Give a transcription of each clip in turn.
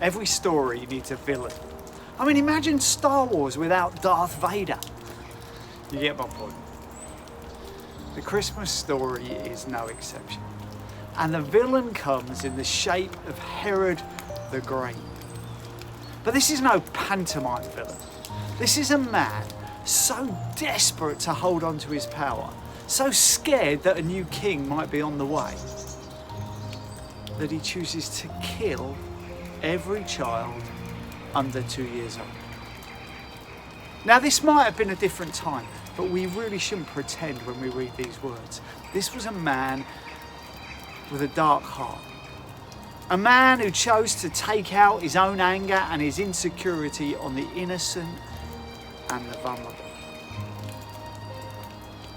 Every story needs a villain. I mean, imagine Star Wars without Darth Vader. You get my point. The Christmas story is no exception. And the villain comes in the shape of Herod the Great. But this is no pantomime villain. This is a man so desperate to hold on to his power, so scared that a new king might be on the way, that he chooses to kill every child under 2 years old. Now, this might have been a different time, but we really shouldn't pretend when we read these words. This was a man with a dark heart. A man who chose to take out his own anger and his insecurity on the innocent and the vulnerable.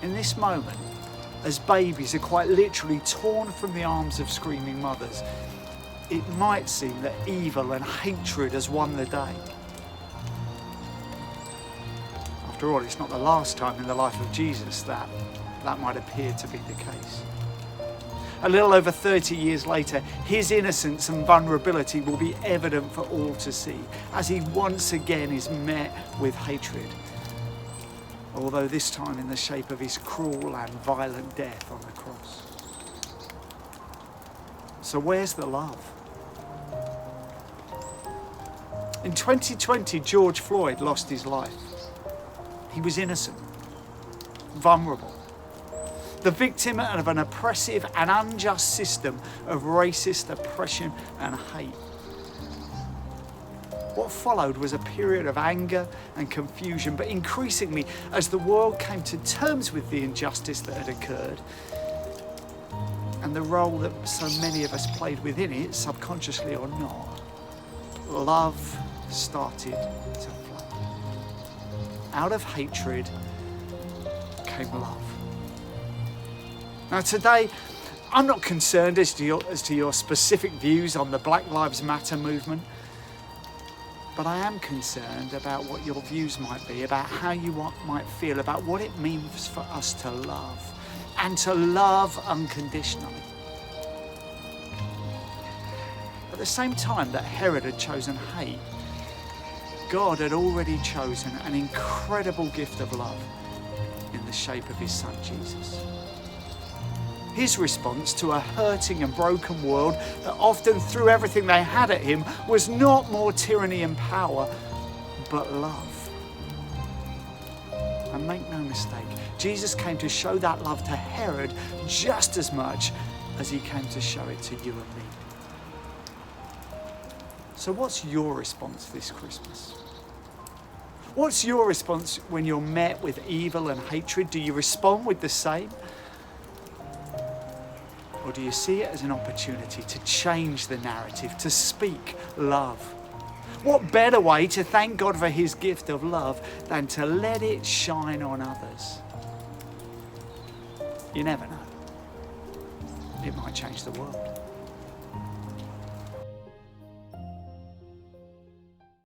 In this moment, as babies are quite literally torn from the arms of screaming mothers, it might seem that evil and hatred has won the day. After all, it's not the last time in the life of Jesus that might appear to be the case. A little over 30 years later, his innocence and vulnerability will be evident for all to see as he once again is met with hatred, although this time in the shape of his cruel and violent death on the cross. So where's the love? In 2020, George Floyd lost his life. He was innocent, vulnerable, the victim of an oppressive and unjust system of racist oppression and hate. What followed was a period of anger and confusion, but increasingly, as the world came to terms with the injustice that had occurred and the role that so many of us played within it, subconsciously or not, love started to flow. Out of hatred came love. Now today, I'm not concerned as to your specific views on the Black Lives Matter movement, but I am concerned about what your views might be, about how you might feel, about what it means for us to love, and to love unconditionally. At the same time that Herod had chosen hate, God had already chosen an incredible gift of love in the shape of his son Jesus. His response to a hurting and broken world that often threw everything they had at him was not more tyranny and power, but love. And make no mistake, Jesus came to show that love to Herod just as much as he came to show it to you and me. So what's your response this Christmas? What's your response when you're met with evil and hatred? Do you respond with the same? Or do you see it as an opportunity to change the narrative, to speak love? What better way to thank God for his gift of love than to let it shine on others? You never know. It might change the world.